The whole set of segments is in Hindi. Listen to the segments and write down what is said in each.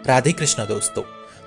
राधे कृष्ण दोस्तों।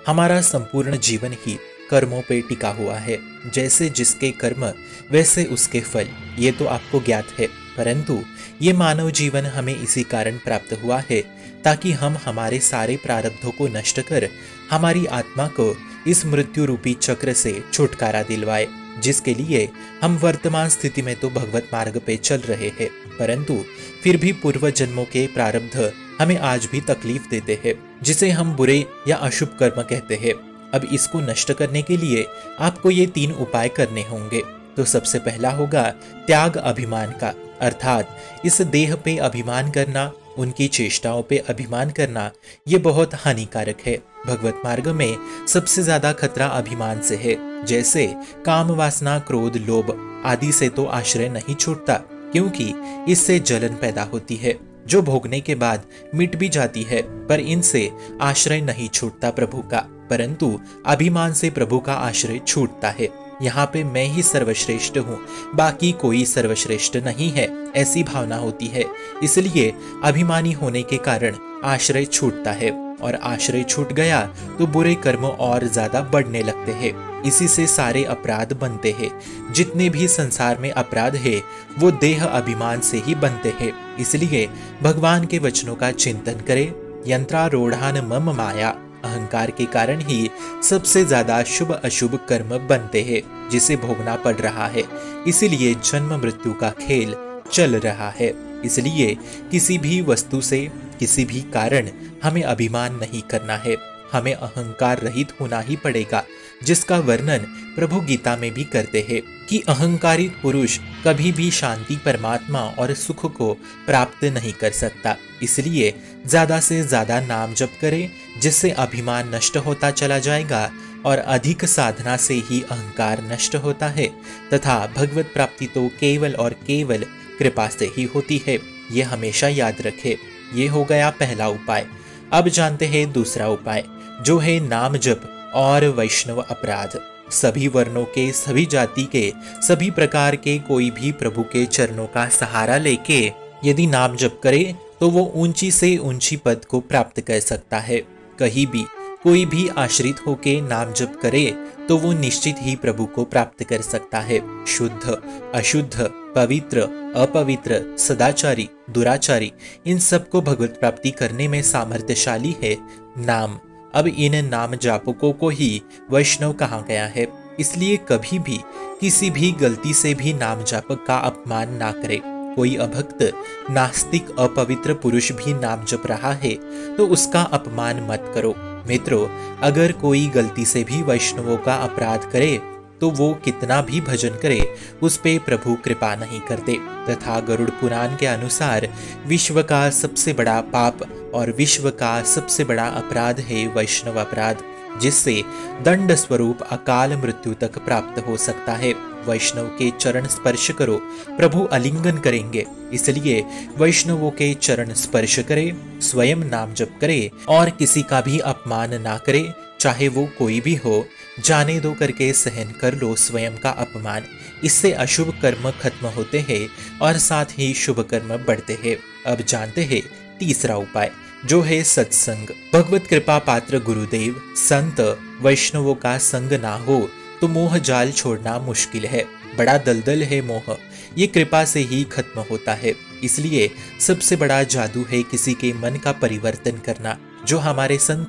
हमारा संपूर्ण जीवन ही कर्मों पे टिका हुआ है। जैसे जिसके कर्म वैसे उसके फल, ये तो आपको ज्ञात है। परंतु ये मानव जीवन हमें इसी कारण प्राप्त हुआ है ताकि हम हमारे सारे प्रारब्धों को नष्ट कर हमारी आत्मा को इस मृत्यु रूपी चक्र से छुटकारा दिलवाए, जिसके लिए हम वर्तमान स्थिति में तो भगवत मार्ग पे चल रहे हैं, परंतु फिर भी पूर्व जन्मों के प्रारब्ध हमें आज भी तकलीफ देते हैं, जिसे हम बुरे या अशुभ कर्म कहते हैं। अब इसको नष्ट करने के लिए आपको ये 3 उपाय करने होंगे। तो सबसे पहला होगा त्याग अभिमान का, अर्थात इस देह पे अभिमान करना, उनकी चेष्टाओं पे अभिमान करना, ये बहुत हानिकारक है। भगवत मार्ग में सबसे ज्यादा खतरा अभिमान से है। जैसे काम वासना, क्रोध, लोभ आदि से तो आश्रय नहीं छूटता, क्योंकि इससे जलन पैदा होती है जो भोगने के बाद मिट भी जाती है, पर इनसे आश्रय नहीं छूटता प्रभु का, परंतु अभिमान से प्रभु का आश्रय छूटता है। यहाँ पे मैं ही सर्वश्रेष्ठ हूँ, बाकी कोई सर्वश्रेष्ठ नहीं है, ऐसी भावना होती है। इसलिए अभिमानी होने के कारण आश्रय छूटता है, और आश्रय छूट गया तो बुरे कर्म और ज्यादा बढ़ने लगते हैं। इसी से सारे अपराध बनते हैं। जितने भी संसार में अपराध है वो देह अभिमान से ही बनते हैं। इसलिए भगवान के वचनों का चिंतन करें। यंत्रारूढ़ान मम माया, अहंकार के कारण ही सबसे ज्यादा शुभ अशुभ कर्म बनते हैं, जिसे भोगना पड़ रहा है। इसीलिए जन्म मृत्यु का खेल चल रहा है। इसलिए किसी भी वस्तु से, किसी भी कारण हमें अभिमान नहीं करना है। हमें अहंकार रहित होना ही पड़ेगा, जिसका वर्णन प्रभु गीता में भी करते हैं कि अहंकारित पुरुष कभी भी शांति, परमात्मा और सुख को प्राप्त नहीं कर सकता। इसलिए ज्यादा से ज्यादा नाम जप करें, जिससे अभिमान नष्ट होता चला जाएगा, और अधिक साधना से ही अहंकार नष्ट होता है, तथा भगवत प्राप्ति तो केवल और केवल कृपा से ही होती है। ये हमेशा याद रखें। ये हो गया पहला उपाय। अब जानते हैं दूसरा उपाय, जो है नाम जप और वैष्णव अपराध। सभी वर्णों के, सभी जाति के, सभी प्रकार के कोई भी प्रभु के चरणों का सहारा लेके यदि नाम जप करे तो वो ऊंची से ऊंची पद को प्राप्त कर सकता है। कहीं भी कोई भी आश्रित होके नाम जप करे तो वो निश्चित ही प्रभु को प्राप्त कर सकता है। शुद्ध, अशुद्ध, पवित्र, अपवित्र, सदाचारी, दुराचारी, इन सबको भगवत प्राप्ति करने में सामर्थ्यशाली है नाम। अब इन नाम जापकों को ही वैष्णव कहा गया है। इसलिए कभी भी किसी भी गलती से भी नाम जापक का अपमान ना करे। कोई अभक्त, नास्तिक, अपवित्र पुरुष भी नाम जप रहा है तो उसका अपमान मत करो। मित्रों, अगर कोई गलती से भी वैष्णवों का अपराध करे तो वो कितना भी भजन करे, उस पे प्रभु कृपा नहीं करते। तथा गरुड़ पुराण के अनुसार विश्व का सबसे बड़ा पाप और विश्व का सबसे बड़ा अपराध है वैष्णव अपराध, जिससे दंड स्वरूप अकाल मृत्यु तक प्राप्त हो सकता है। वैष्णव के चरण स्पर्श करो, प्रभु आलिंगन करेंगे। इसलिए वैष्णवों के चरण स्पर्श करे, स्वयं नाम जप करे और किसी का भी अपमान ना करे, चाहे वो कोई भी हो। जाने दो करके सहन कर लो स्वयं का अपमान। इससे अशुभ कर्म खत्म होते हैं और साथ ही शुभ कर्म बढ़ते हैं। अब जानते हैं तीसरा उपाय, जो है सत्संग। भगवत कृपा पात्र गुरुदेव, संत, वैष्णवों का संग ना हो तो मोह जाल छोड़ना मुश्किल है। बड़ा दलदल है मोह, ये कृपा से ही खत्म होता है। इसलिए सबसे बड़ा जादू है किसी के मन का परिवर्तन करना, जो हमारे संत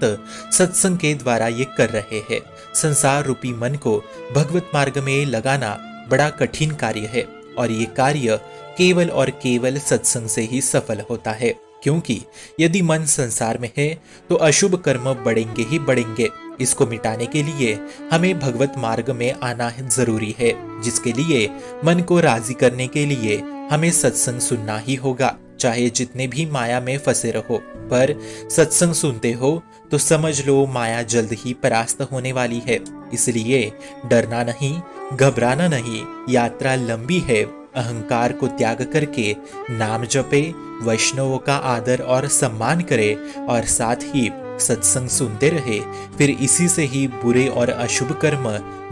सत्संग के द्वारा ये कर रहे हैं। संसार रूपी मन को भगवत मार्ग में लगाना बड़ा कठिन कार्य है, और ये कार्य केवल और केवल सत्संग से ही सफल होता है। क्योंकि यदि मन संसार में है तो अशुभ कर्म बढ़ेंगे ही बढ़ेंगे। इसको मिटाने के लिए हमें भगवत मार्ग में आना जरूरी है, जिसके लिए मन को राजी करने के लिए हमें सत्संग सुनना ही होगा। चाहे जितने भी माया में फंसे रहो, पर सत्संग सुनते हो तो समझ लो माया जल्द ही परास्त होने वाली है। इसलिए डरना नहीं, घबराना नहीं, यात्रा लंबी है। अहंकार को त्याग करके नाम जपे, वैष्णवों का आदर और सम्मान करे, और साथ ही सत्संग सुनते रहे। फिर इसी से ही बुरे और अशुभ कर्म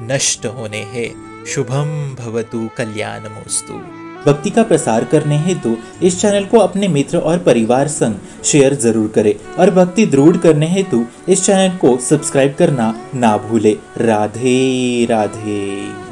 नष्ट होने हैं। शुभम भवतु कल्याणमोस्तु। भक्ति का प्रसार करने हेतु इस चैनल को अपने मित्र और परिवार संग शेयर जरूर करें और भक्ति दृढ़ करने हेतु इस चैनल को सब्सक्राइब करना ना भूले। राधे राधे।